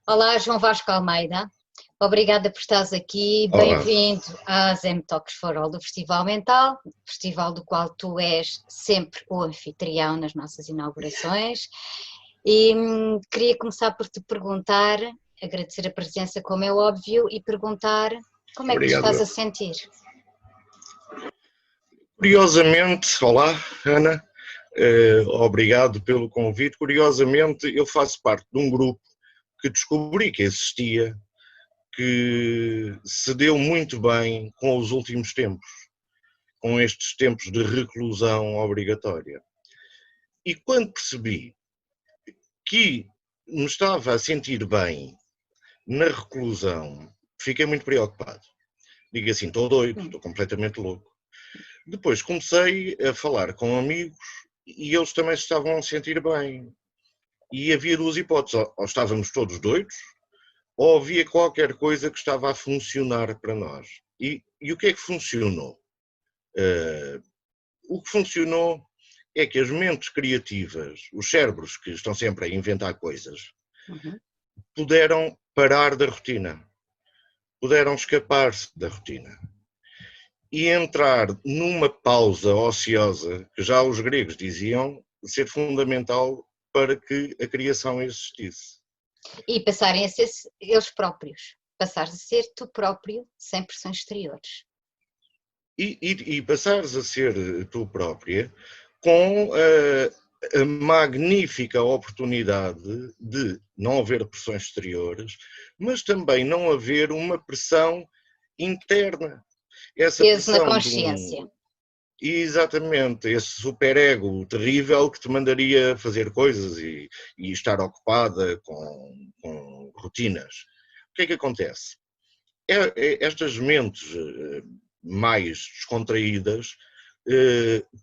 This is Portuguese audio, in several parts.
Olá, João Vasco Almeida. Obrigada por estares aqui. Olá, Bem-vindo às M-Talks for All do Festival Mental, festival do qual tu és sempre o anfitrião nas nossas inaugurações. E queria começar por te perguntar, agradecer a presença, como é óbvio, e perguntar como é que te estás a obrigado. sentir. Curiosamente, olá, Ana, obrigado pelo convite. Curiosamente, eu faço parte de um grupo que descobri que existia, que se deu muito bem com os últimos tempos, com estes tempos de reclusão obrigatória. E quando percebi que me estava a sentir bem na reclusão, fiquei muito preocupado. Digo assim, estou doido, estou completamente louco. Depois comecei a falar com amigos e eles também se estavam a sentir bem. E havia duas hipóteses, ou estávamos todos doidos, ou havia qualquer coisa que estava a funcionar para nós. E o que é que funcionou? O que funcionou é que as mentes criativas, os cérebros que estão sempre a inventar coisas, puderam parar da rotina, puderam escapar-se da rotina e entrar numa pausa ociosa que já os gregos diziam ser fundamental para que a criação existisse. E passarem a ser eles próprios. Passares a ser tu próprio, sem pressões exteriores. E passares a ser tu própria com a magnífica oportunidade de não haver pressões exteriores, mas também não haver uma pressão interna. Essa Peso na pressão de consciência. Exatamente, esse superego terrível que te mandaria fazer coisas e estar ocupada com rotinas. O que é que acontece? Estas mentes mais descontraídas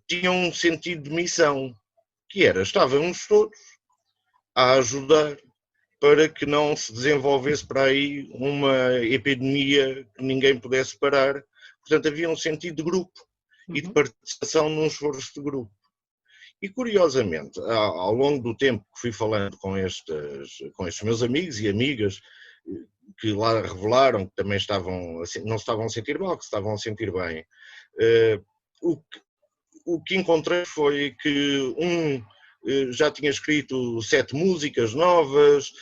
tinham um sentido de missão, que era, estávamos todos a ajudar para que não se desenvolvesse para aí uma epidemia que ninguém pudesse parar. Portanto, havia um sentido de grupo e de participação num esforço de grupo. E curiosamente, ao longo do tempo que fui falando com estes meus amigos e amigas, que lá revelaram que também não se estavam a sentir mal, que se estavam a sentir bem, o que encontrei foi que já tinha escrito 7 músicas novas,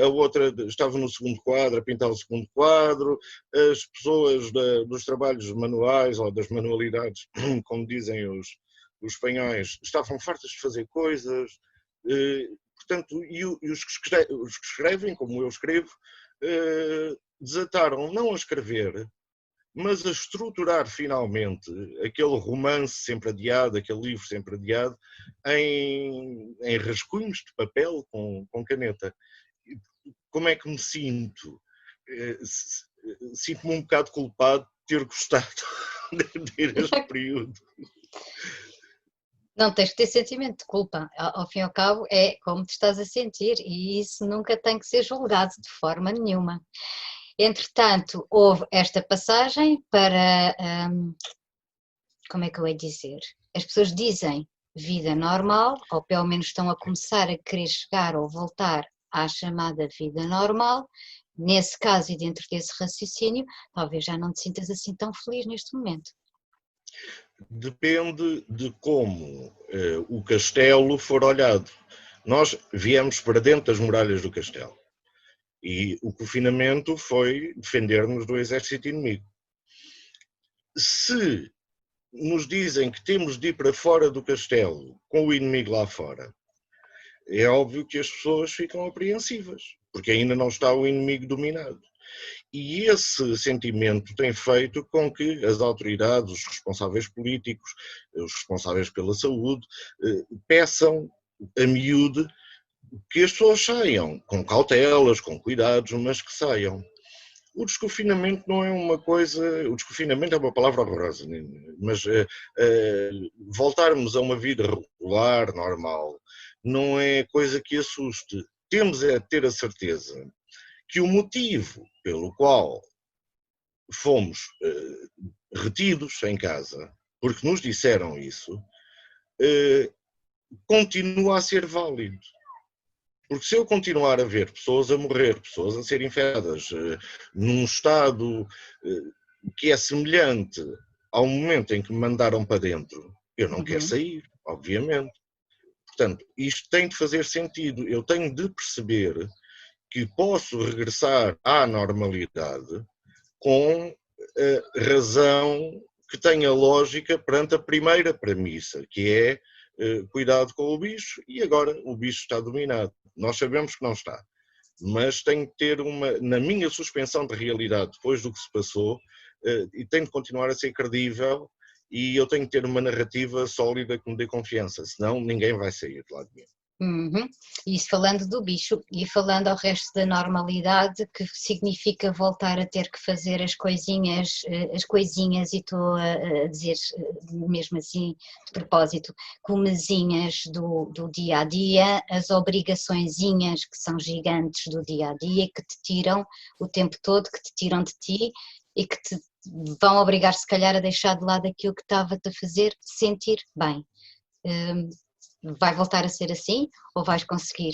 a outra estava no segundo quadro, a pintar o segundo quadro, as pessoas dos trabalhos manuais ou das manualidades, como dizem os espanhóis, estavam fartas de fazer coisas, portanto, e os que escrevem, como eu escrevo, desataram não a escrever, mas a estruturar finalmente aquele romance sempre adiado, aquele livro sempre adiado, em rascunhos de papel com caneta. Como é que me sinto? Sinto-me um bocado culpado de ter gostado de ter este período. Não tens que ter sentimento de culpa, ao fim e ao cabo é como te estás a sentir e isso nunca tem que ser julgado de forma nenhuma. Entretanto, houve esta passagem para, como é que eu ia dizer? As pessoas dizem vida normal, ou pelo menos estão a começar a querer chegar ou voltar à chamada vida normal. Nesse caso e dentro desse raciocínio, talvez já não te sintas assim tão feliz neste momento. Depende de como o castelo for olhado. Nós viemos para dentro das muralhas do castelo e o confinamento foi defender-nos do exército inimigo. Se nos dizem que temos de ir para fora do castelo com o inimigo lá fora, é óbvio que as pessoas ficam apreensivas, porque ainda não está o inimigo dominado. E esse sentimento tem feito com que as autoridades, os responsáveis políticos, os responsáveis pela saúde, peçam a miúde que as pessoas saiam, com cautelas, com cuidados, mas que saiam. O desconfinamento não é uma coisa. O desconfinamento é uma palavra horrorosa, mas voltarmos a uma vida regular, normal, não é coisa que assuste. Temos é ter a certeza que o motivo pelo qual fomos retidos em casa, porque nos disseram isso, continua a ser válido. Porque se eu continuar a ver pessoas a morrer, pessoas a serem infectadas, num estado que é semelhante ao momento em que me mandaram para dentro, eu não quero sair, obviamente. Portanto, isto tem de fazer sentido. Eu tenho de perceber que posso regressar à normalidade com razão que tenha lógica perante a primeira premissa, que é cuidado com o bicho, e agora o bicho está dominado. Nós sabemos que não está, mas tem que ter na minha suspensão de realidade depois do que se passou, e tem de continuar a ser credível, e eu tenho que ter uma narrativa sólida que me dê confiança, senão ninguém vai sair de lá de mim. Isso falando do bicho e falando ao resto da normalidade, que significa voltar a ter que fazer as coisinhas, e estou a dizer mesmo assim de propósito, comezinhas do dia a dia, as obrigaçõezinhas que são gigantes do dia a dia, que te tiram o tempo todo, que te tiram de ti e que te vão obrigar se calhar a deixar de lado aquilo que estava-te a fazer sentir bem. Vai voltar a ser assim ou vais conseguir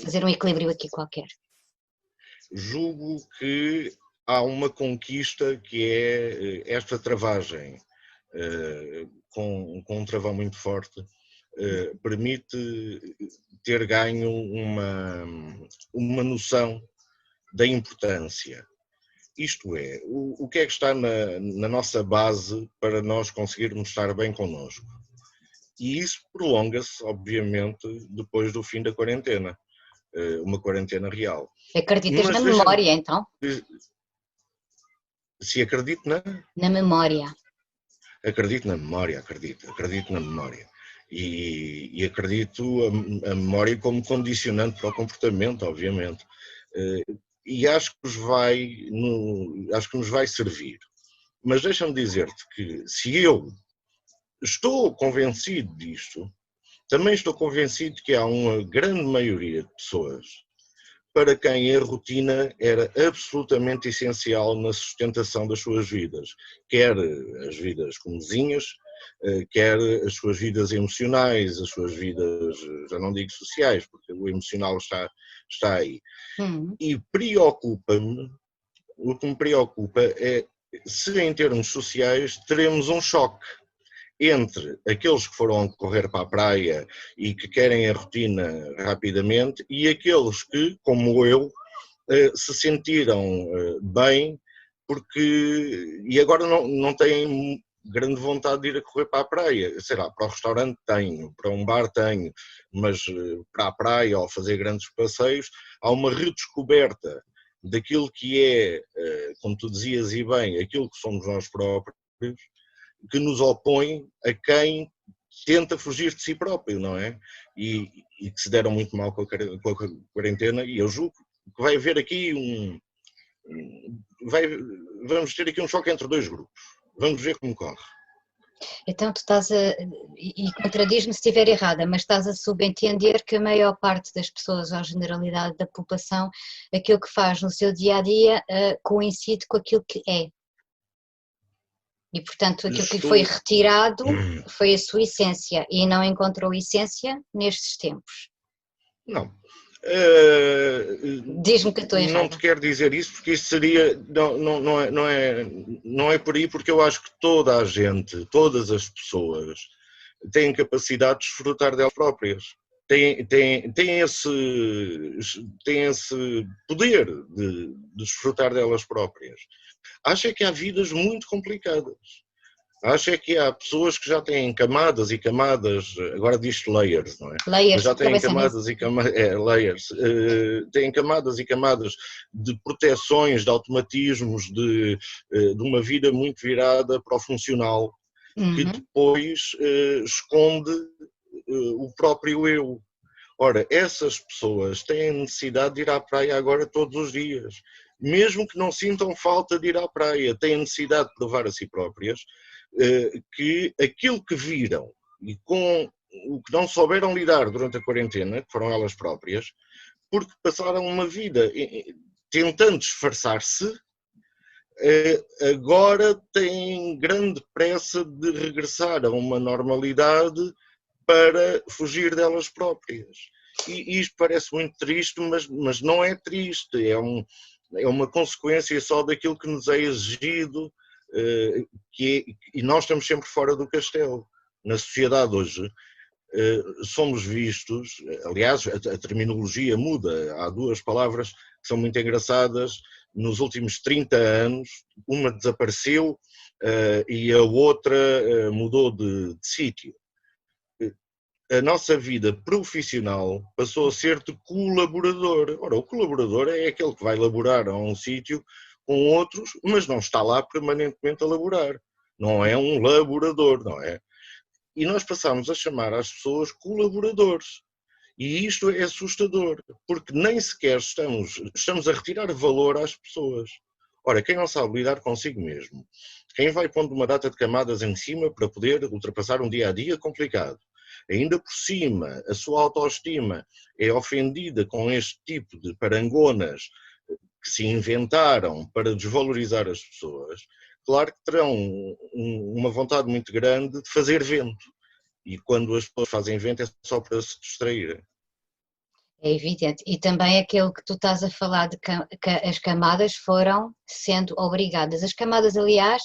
fazer um equilíbrio aqui qualquer? Julgo que há uma conquista que é esta travagem, com um travão muito forte, permite ter ganho uma noção da importância. Isto é, o que é que está na nossa base para nós conseguirmos estar bem connosco? E isso prolonga-se, obviamente, depois do fim da quarentena, uma quarentena real. Acreditas na memória, então? Se acredito na memória. Acredito na memória, acredito na memória. E acredito a memória como condicionante para o comportamento, obviamente. E acho que nos vai servir. Mas deixa-me dizer-te que se eu estou convencido disto, também estou convencido que há uma grande maioria de pessoas para quem a rotina era absolutamente essencial na sustentação das suas vidas, quer as vidas comezinhas, quer as suas vidas emocionais, as suas vidas, já não digo sociais, porque o emocional está aí. E preocupa-me, o que me preocupa é se em termos sociais teremos um choque entre aqueles que foram correr para a praia e que querem a rotina rapidamente e aqueles que, como eu, se sentiram bem e agora não têm grande vontade de ir a correr para a praia. Sei lá, para o restaurante tenho, para um bar tenho, mas para a praia ou fazer grandes passeios há uma redescoberta daquilo que é, como tu dizias e bem, aquilo que somos nós próprios, que nos opõe a quem tenta fugir de si próprio, não é? E que se deram muito mal com a quarentena, e eu julgo que vai haver aqui vamos ter aqui um choque entre dois grupos. Vamos ver como corre. Então tu estás e contradiz-me se estiver errada, mas estás a subentender que a maior parte das pessoas, ou a generalidade da população, aquilo que faz no seu dia-a-dia coincide com aquilo que é. E, portanto, aquilo que lhe foi retirado foi a sua essência e não encontrou essência nestes tempos. Não. Diz-me que estou errada. Não te quero dizer isso porque isso seria. Não é por aí, porque eu acho que toda a gente, todas as pessoas têm capacidade de desfrutar delas próprias. Têm esse poder de desfrutar delas próprias. Acho é que há vidas muito complicadas. Acho é que há pessoas que já têm camadas e camadas, agora diz layers, não é? Layers, mas já têm camadas e camadas, layers, têm camadas e camadas de proteções, de automatismos, de uma vida muito virada para o funcional, que depois esconde o próprio eu. Ora, essas pessoas têm necessidade de ir à praia agora todos os dias. Mesmo que não sintam falta de ir à praia, têm necessidade de provar a si próprias que aquilo que viram e com o que não souberam lidar durante a quarentena, que foram elas próprias, porque passaram uma vida tentando disfarçar-se, agora têm grande pressa de regressar a uma normalidade para fugir delas próprias. E isto parece muito triste, mas não é triste, é uma consequência só daquilo que nos é exigido, e nós estamos sempre fora do castelo. Na sociedade hoje, somos vistos, aliás, a terminologia muda, há duas palavras que são muito engraçadas, nos últimos 30 anos, uma desapareceu e a outra mudou de sítio. A nossa vida profissional passou a ser de colaborador. Ora, o colaborador é aquele que vai laborar a um sítio com outros, mas não está lá permanentemente a laborar. Não é um laborador, não é? E nós passamos a chamar as pessoas colaboradores. E isto é assustador, porque nem sequer estamos a retirar valor às pessoas. Ora, quem não sabe lidar consigo mesmo, quem vai pondo uma data de camadas em cima para poder ultrapassar um dia a dia complicado, ainda por cima a sua autoestima é ofendida com este tipo de parangonas que se inventaram para desvalorizar as pessoas, claro que terão uma vontade muito grande de fazer vento. E quando as pessoas fazem vento é só para se distraírem. É evidente. E também aquilo que tu estás a falar de que as camadas foram sendo obrigadas. As camadas, aliás,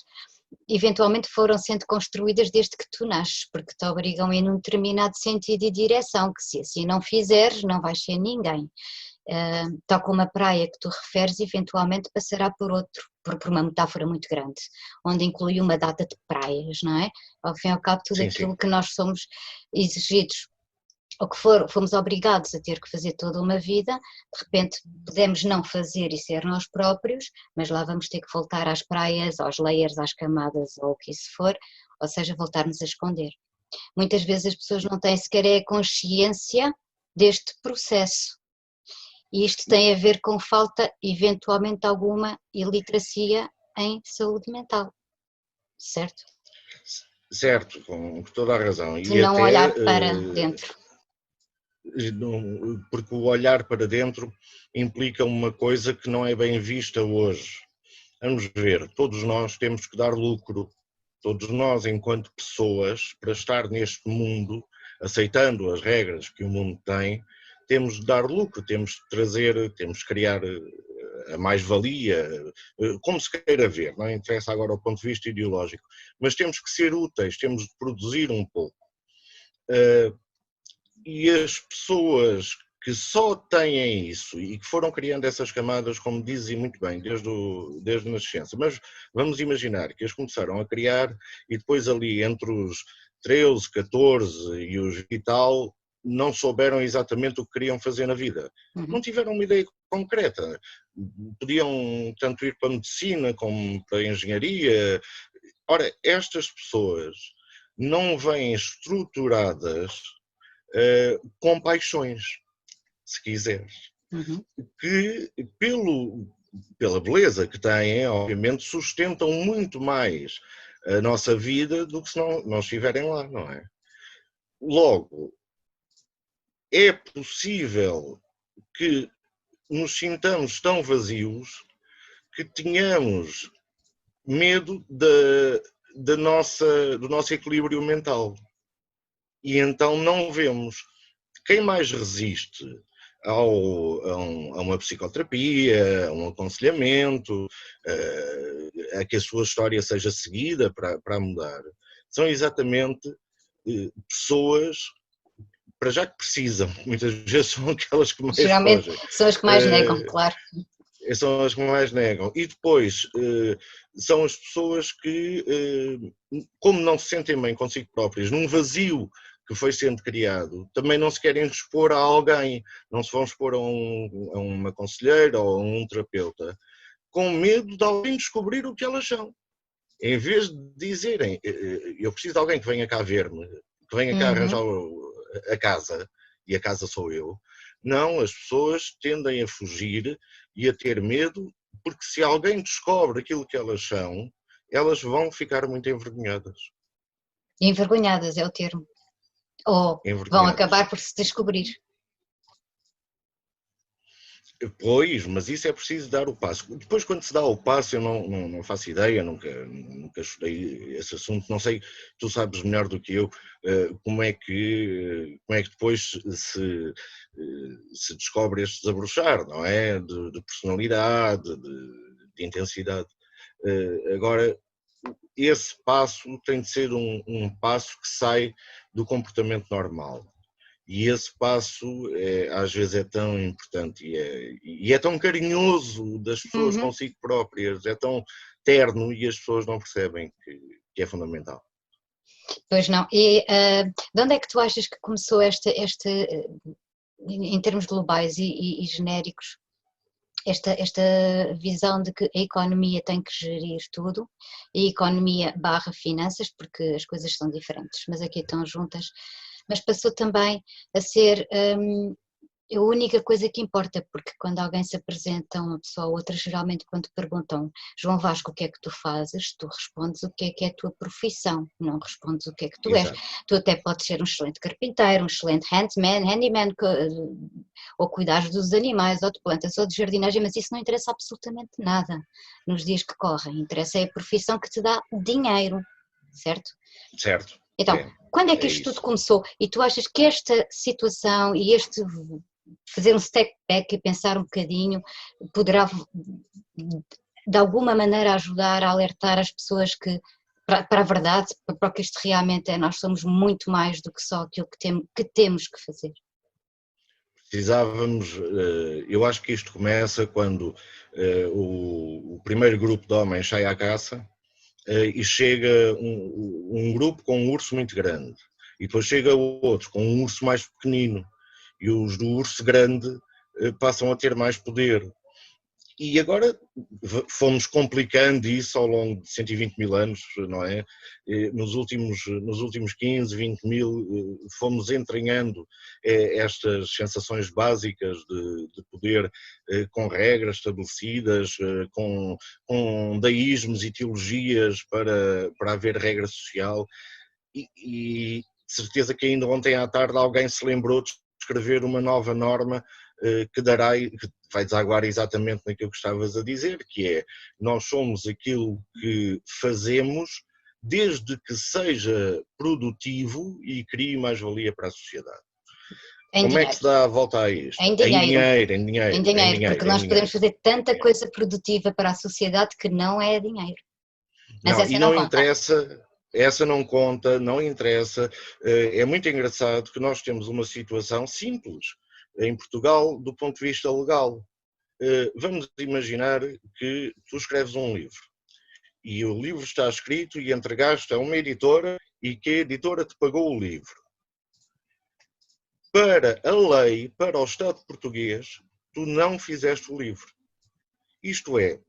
eventualmente foram sendo construídas desde que tu nasces, porque te obrigam em um determinado sentido e direção, que se assim não fizeres, não vais ser ninguém. Tal como a praia que tu referes, eventualmente passará por outro, por uma metáfora muito grande, onde inclui uma data de praias, não é? Ao fim e ao cabo, tudo Sim, aquilo sim. que nós somos exigidos, ou que fomos obrigados a ter que fazer toda uma vida, de repente podemos não fazer e ser nós próprios, mas lá vamos ter que voltar às praias, aos layers, às camadas, ou o que isso for, ou seja, voltarmos a esconder. Muitas vezes as pessoas não têm sequer a consciência deste processo. E isto tem a ver com falta, eventualmente, alguma iliteracia em saúde mental, certo? Certo, com toda a razão. De E não até olhar para dentro. porque o olhar para dentro implica uma coisa que não é bem vista hoje. Vamos ver, todos nós temos que dar lucro, todos nós, enquanto pessoas, para estar neste mundo, aceitando as regras que o mundo tem, temos de dar lucro, temos de trazer, temos de criar a mais-valia, como se queira ver, não interessa agora o ponto de vista ideológico, mas temos que ser úteis, temos de produzir um pouco. E as pessoas que só têm isso e que foram criando essas camadas, como dizem muito bem, desde a nascença, mas vamos imaginar que as começaram a criar e depois ali entre os 13, 14 e os 20 e tal, não souberam exatamente o que queriam fazer na vida. Não tiveram uma ideia concreta. Podiam tanto ir para a medicina como para a engenharia. Ora, estas pessoas não vêm estruturadas com paixões, se quiseres, que pela beleza que têm, obviamente, sustentam muito mais a nossa vida do que se não estiverem lá, não é? Logo, é possível que nos sintamos tão vazios que tenhamos medo do nosso equilíbrio mental. E então não vemos. Quem mais resiste a uma psicoterapia, a um aconselhamento, a que a sua história seja seguida para mudar, são exatamente pessoas, para já que precisam, muitas vezes são aquelas que mais Geralmente fogem. são as que mais negam, claro. São as que mais negam. E depois são as pessoas que, como não se sentem bem consigo próprias, num vazio que foi sendo criado, também não se querem expor a alguém, não se vão expor a uma conselheira ou a um terapeuta, com medo de alguém descobrir o que elas são. Em vez de dizerem, eu preciso de alguém que venha cá ver-me, que venha cá arranjar a casa, e a casa sou eu, não, as pessoas tendem a fugir e a ter medo, porque se alguém descobre aquilo que elas são, elas vão ficar muito envergonhadas. Envergonhadas é o termo. Ou vão Envergonhadas. acabar por se descobrir. Pois, mas isso é preciso dar o passo. Depois, quando se dá o passo, eu não faço ideia, nunca estudei esse assunto, não sei, tu sabes melhor do que eu, como é que depois se descobre este desabrochar, não é? De personalidade, de intensidade. Agora, esse passo tem de ser um passo que sai do comportamento normal. E esse passo às vezes é tão importante e é tão carinhoso das pessoas Uhum. consigo próprias, é tão terno e as pessoas não percebem que é fundamental. Pois não. E de onde é que tu achas que começou em termos globais e genéricos, esta visão de que a economia tem que gerir tudo, e economia barra finanças, porque as coisas são diferentes, mas aqui estão juntas, mas passou também a ser a única coisa que importa, porque quando alguém se apresenta, uma pessoa ou outra, geralmente quando perguntam, João Vasco, o que é que tu fazes? Tu respondes o que é a tua profissão, não respondes o que é que tu és. Exato, Tu até podes ser um excelente carpinteiro, um excelente handyman, ou cuidares dos animais, ou de plantas, ou de jardinagem, mas isso não interessa absolutamente nada nos dias que correm. Interessa é a profissão que te dá dinheiro, certo? certo, Então, quando é que é isto tudo isso. começou? E tu achas que esta situação e este fazer um step back e pensar um bocadinho poderá de alguma maneira ajudar a alertar as pessoas para a verdade, para o que isto realmente é? Nós somos muito mais do que só aquilo que temos que fazer. Precisávamos, eu acho que isto começa quando o primeiro grupo de homens sai à caça e chega um grupo com um urso muito grande e depois chega outro com um urso mais pequenino e os do urso grande passam a ter mais poder. E agora fomos complicando isso ao longo de 120 mil anos, não é? Nos últimos 15, 20 mil, fomos entranhando estas sensações básicas de poder com regras estabelecidas, com deísmos e teologias para haver regra social. E de certeza que ainda ontem à tarde alguém se lembrou de escrever uma nova norma que vai desaguar exatamente naquilo que estavas a dizer, que é, nós somos aquilo que fazemos desde que seja produtivo e crie mais-valia para a sociedade. Em Como é que dinheiro, se dá a volta a isto? em Em dinheiro, dinheiro, em em dinheiro, em dinheiro, porque dinheiro, em nós podemos dinheiro. fazer tanta coisa produtiva para a sociedade que não é dinheiro, mas Não, e essa não não conta. interessa, essa não conta, não interessa. É muito engraçado que nós temos uma situação simples em Portugal do ponto de vista legal. Vamos imaginar que tu escreves um livro e o livro está escrito e entregaste a uma editora e que a editora te pagou o livro. Para a lei, para o Estado português, tu não fizeste o livro. Isto é,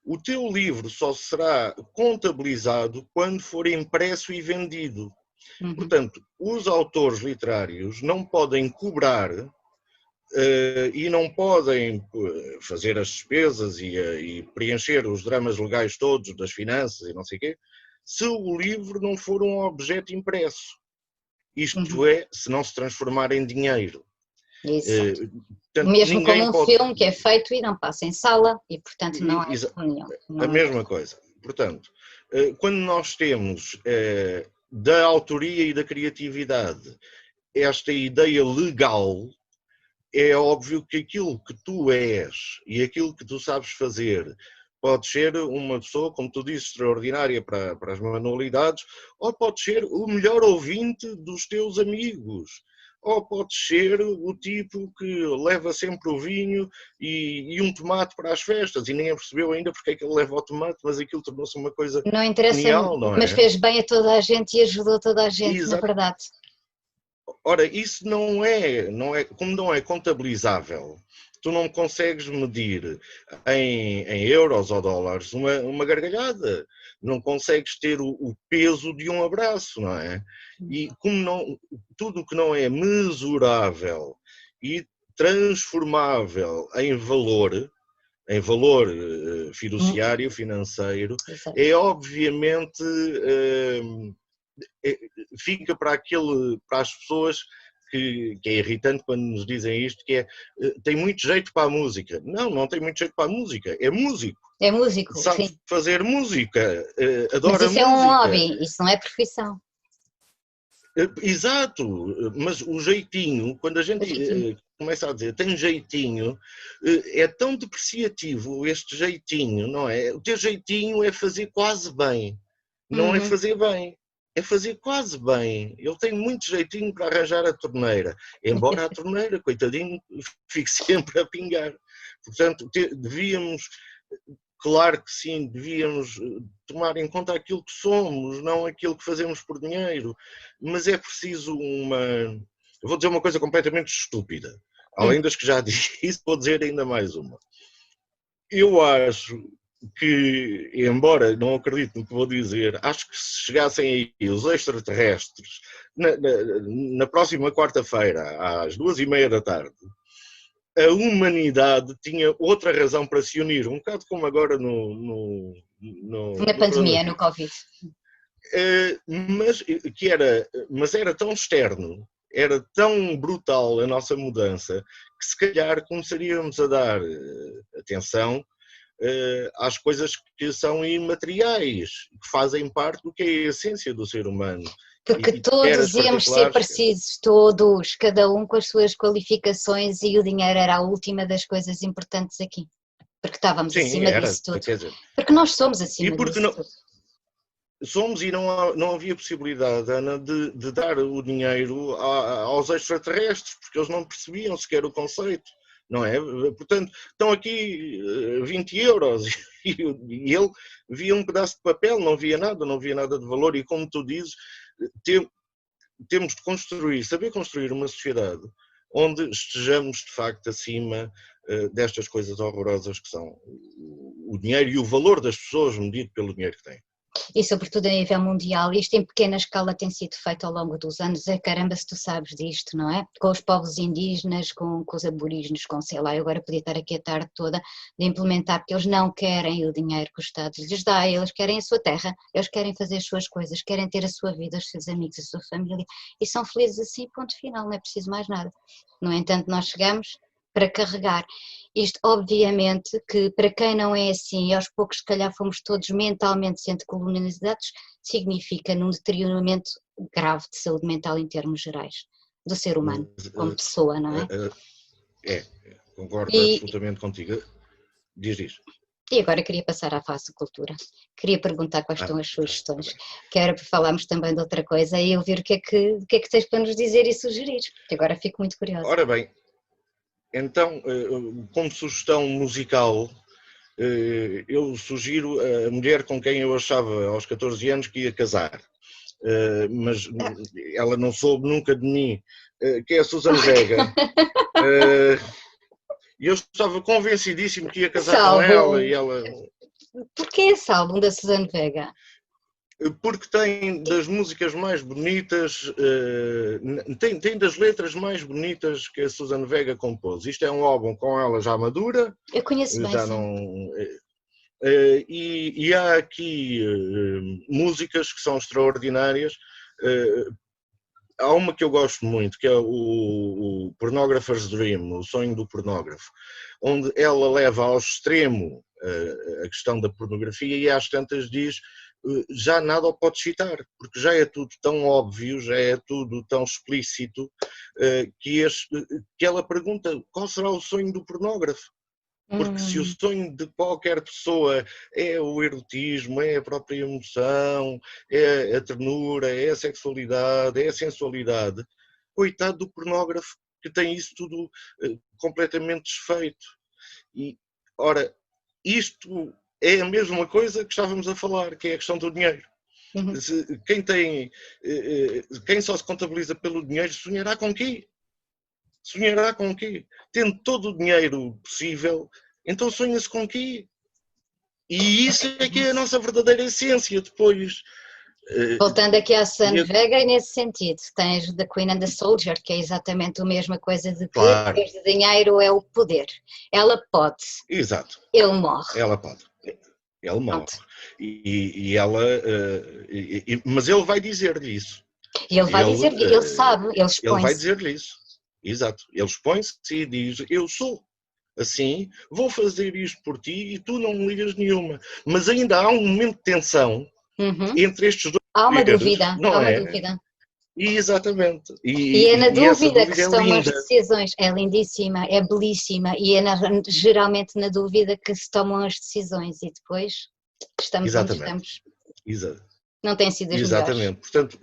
o teu livro só será contabilizado quando for impresso e vendido. Uhum. Portanto, os autores literários não podem cobrar e não podem fazer as despesas e preencher os dramas legais todos das finanças e não sei o quê, se o livro não for um objeto impresso. Uhum. Isto é, se não se transformar em dinheiro. Exato. Portanto, Mesmo como ninguém um pode. filme que é feito e não passa em sala e, portanto, não é nenhum, A não mesma interessa. coisa. Portanto, quando nós temos da autoria e da criatividade esta ideia legal, é óbvio que aquilo que tu és e aquilo que tu sabes fazer pode ser uma pessoa, como tu dizes, extraordinária para as manualidades, ou pode ser o melhor ouvinte dos teus amigos, ou pode ser o tipo que leva sempre o vinho e um tomate para as festas e ninguém percebeu ainda porque é que ele leva o tomate, mas aquilo tornou-se uma coisa Não interessa, genial, não mas é? fez bem a toda a gente e ajudou toda a gente, na Exato. verdade. Ora, isso como não é contabilizável, tu não consegues medir em euros ou dólares uma gargalhada, não consegues ter o peso de um abraço, não é? E como não, tudo o que não é mesurável e transformável em valor fiduciário, financeiro, Exato. é obviamente fica para as pessoas que é irritante quando nos dizem isto, que é tem muito jeito para a música. Não, não tem muito jeito para a música, é músico. É músico, Sabe sim. fazer música, Mas adora isso é um música. hobby, isso não é profissão. Exato, mas o jeitinho, quando a gente Legítimo. começa a dizer tem jeitinho, é tão depreciativo este jeitinho, não é? O teu jeitinho é fazer quase bem, não é Uhum. fazer bem, é fazer quase bem. Ele tem muito jeitinho para arranjar a torneira, embora a torneira, coitadinho, fique sempre a pingar. Portanto, devíamos. Claro que sim, devíamos tomar em conta aquilo que somos, não aquilo que fazemos por dinheiro, mas é preciso uma. Eu vou dizer uma coisa completamente estúpida. Além das que já disse, vou dizer ainda mais uma. Eu acho que, embora não acredite no que vou dizer, acho que se chegassem aí os extraterrestres na próxima quarta-feira, às 2h30 da tarde, a humanidade tinha outra razão para se unir, um bocado como agora Na no pandemia, no coronavírus. Covid. Mas era tão externo, era tão brutal a nossa mudança, que se calhar começaríamos a dar atenção às coisas que são imateriais, que fazem parte do que é a essência do ser humano. Porque E quer as todos íamos ser particulares. precisos, todos, cada um com as suas qualificações, e o dinheiro era a última das coisas importantes aqui. Porque estávamos Sim, acima era, disso tudo. quer dizer. Porque nós somos E acima porque disso não, tudo. somos e não havia possibilidade, Ana, de dar o dinheiro aos extraterrestres, porque eles não percebiam sequer o conceito, não é? Portanto, estão aqui 20 euros e ele via um pedaço de papel, não via nada de valor, e como tu dizes, temos de construir, saber construir uma sociedade onde estejamos de facto acima destas coisas horrorosas que são o dinheiro e o valor das pessoas medido pelo dinheiro que têm. E sobretudo a nível mundial, isto em pequena escala tem sido feito ao longo dos anos, caramba se tu sabes disto, não é? Com os povos indígenas, com os aborígenes, com sei lá, eu agora podia estar aqui a tarde toda de implementar, porque eles não querem o dinheiro que o Estado lhes dá, eles querem a sua terra, eles querem fazer as suas coisas, querem ter a sua vida, os seus amigos, a sua família, e são felizes assim, ponto final, não é preciso mais nada. No entanto, nós chegamos para carregar. Isto, obviamente, que para quem não é assim, e aos poucos se calhar fomos todos mentalmente sendo colonizados, significa num deterioramento grave de saúde mental em termos gerais, do ser humano, como pessoa, não é? Concordo E, absolutamente contigo. Diz. e agora queria passar à fase de cultura. Queria perguntar quais estão as sugestões. Tá Quero falarmos também de outra coisa e ouvir o que é que tens para nos dizer e sugerir, que agora fico muito curiosa. Ora bem, então, como sugestão musical, eu sugiro a mulher com quem eu achava aos 14 anos que ia casar, mas ela não soube nunca de mim, que é a Susana Vega. E eu estava convencidíssimo que ia Esse casar com ela álbum, e ela. porquê esse álbum da Susana Vega? Porque tem das músicas mais bonitas, tem das letras mais bonitas que a Susana Vega compôs. Isto é um álbum com ela já madura, Eu conheço bem, já sim. não. E há aqui músicas que são extraordinárias. Há uma que eu gosto muito, que é o Pornographer's Dream, o sonho do pornógrafo, onde ela leva ao extremo a questão da pornografia e às tantas diz já nada o pode citar, porque já é tudo tão óbvio, já é tudo tão explícito, que ela pergunta qual será o sonho do pornógrafo. Porque se o sonho de qualquer pessoa é o erotismo, é a própria emoção, é a ternura, é a sexualidade, é a sensualidade, coitado do pornógrafo que tem isso tudo completamente desfeito. E, ora, isto é a mesma coisa que estávamos a falar, que é a questão do dinheiro. Uhum. Quem só se contabiliza pelo dinheiro sonhará com quê? Sonhará com quê? Tendo todo o dinheiro possível, então sonha-se com quê? E isso é que é a nossa verdadeira essência depois. Voltando aqui à Susana Vega, e nesse sentido, tens The Queen and the Soldier, que é exatamente a mesma coisa de que Claro. em vez de dinheiro é o poder. Ela pode. Exato. Ele morre. Ela pode. Ele morre. Pronto. E ela. Mas ele vai dizer-lhe isso. E ele vai dizer, ele sabe, ele Ele vai expõe-se. dizer-lhe isso. Exato. Ele expõe-se e diz: eu sou assim, vou fazer isto por ti e tu não me ligas nenhuma. Mas ainda há um momento de tensão entre estes dois Há uma seres, dúvida, há não uma é? dúvida. E exatamente. E é na E essa dúvida que dúvida se é tomam as linda. decisões. É lindíssima, é belíssima e é geralmente na dúvida que se tomam as decisões e depois estamos onde Exatamente. estamos. Exa Não têm sido as melhores. exatamente. Portanto,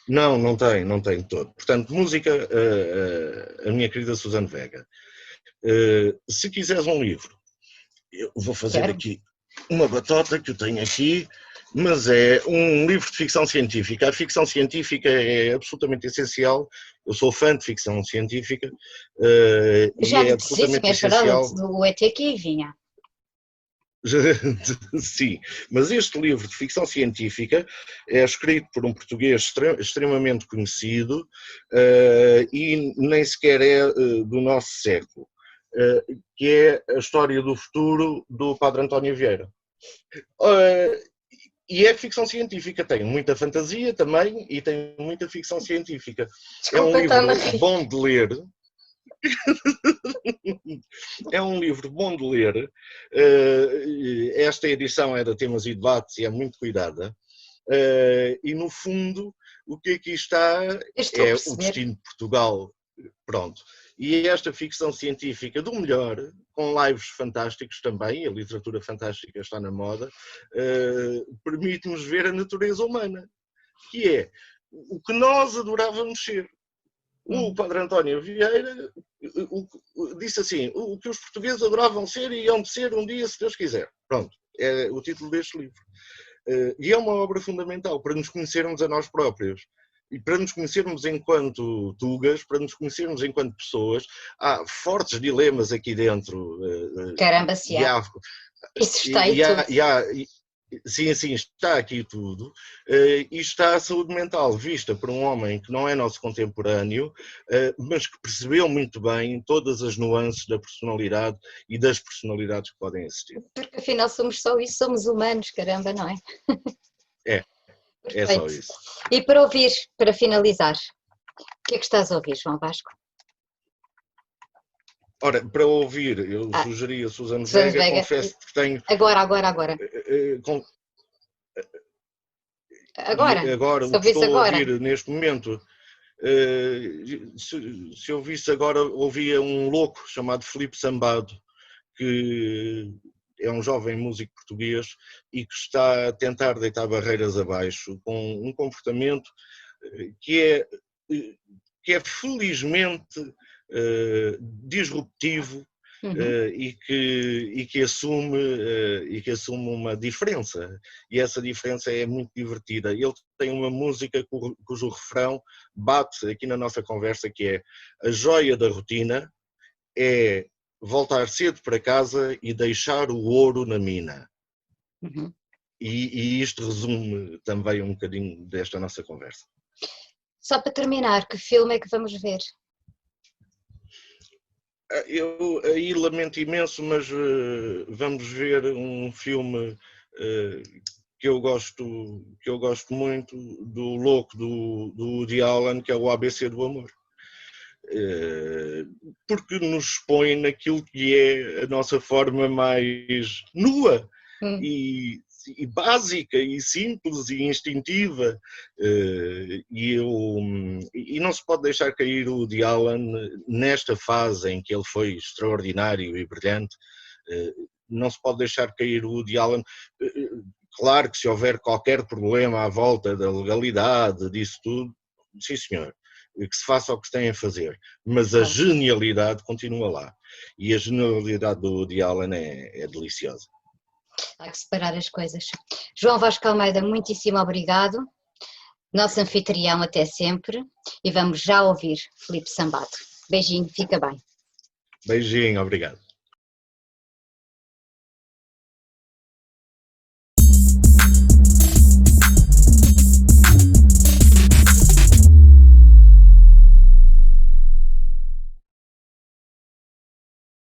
não tem de todo. Portanto, música, a minha querida Susana Vega. Se quiseres um livro, eu vou fazer Quero. aqui uma batota que eu tenho aqui, mas é um livro de ficção científica. A ficção científica é absolutamente essencial. Eu sou fã de ficção científica e Já é lhe disse isso, absolutamente tinhas falado essencial. do ET que vinha. Sim, mas este livro de ficção científica é escrito por um português extremamente conhecido e nem sequer é do nosso século, que é a História do Futuro do Padre António Vieira. E é ficção científica, tem muita fantasia também e tem muita ficção científica. É um Desculpa, está-me a livro rir. bom de ler. É um livro bom de ler. Esta edição é da Temas e Debates e é muito cuidada. E no fundo, o que aqui está Eu estou a é o perceber. destino de Portugal. Pronto. E esta ficção científica do melhor, com lives fantásticos também, a literatura fantástica está na moda, permite-nos ver a natureza humana, que é o que nós adorávamos ser. O Padre António Vieira disse assim: o que os portugueses adoravam ser e iam de ser um dia, se Deus quiser. Pronto, é o título deste livro. E é uma obra fundamental para nos conhecermos a nós próprios. E para nos conhecermos enquanto tugas, para nos conhecermos enquanto pessoas, há fortes dilemas aqui dentro. Caramba, se E há. há, Isso está aí e tudo. há, e há sim, está aqui tudo, e está a saúde mental vista por um homem que não é nosso contemporâneo, mas que percebeu muito bem todas as nuances da personalidade e das personalidades que podem existir. Porque afinal somos só isso, somos humanos, caramba, não é? É só Perfeito. isso. E para ouvir, para finalizar, o que é que estás a ouvir, João Vasco? Ora, para ouvir, eu sugeri a Susana Susana Vega, Vega. confesso que tenho... Agora. E Agora. agora, Se o que ouvisse estou a agora. ouvir neste momento, se eu visse agora, ouvia um louco chamado Filipe Sambado, que é um jovem músico português e que está a tentar deitar barreiras abaixo com um comportamento que é felizmente disruptivo e que assume uma diferença, e essa diferença é muito divertida. Ele tem uma música cujo refrão bate aqui na nossa conversa, que é: a joia da rotina é voltar cedo para casa e deixar o ouro na mina. E isto resume também um bocadinho desta nossa conversa. Só para terminar, que filme é que vamos ver? Eu aí lamento imenso, mas vamos ver um filme que eu gosto muito, do louco do Woody Allen, que é o ABC do Amor. Porque nos expõe naquilo que é a nossa forma mais nua e básica e simples e instintiva, e não se pode deixar cair o Woody Allen nesta fase em que ele foi extraordinário e brilhante. Não se pode deixar cair o Woody Allen. Claro que se houver qualquer problema à volta da legalidade, disso tudo, sim senhor, que se faça o que se tem a fazer, mas a genialidade continua lá, e a genialidade do Woody Allen é deliciosa. Há que separar as coisas. João Vasco Almeida, muitíssimo obrigado, nosso anfitrião até sempre, e vamos já ouvir Filipe Sambado. Beijinho, fica bem. Beijinho, obrigado.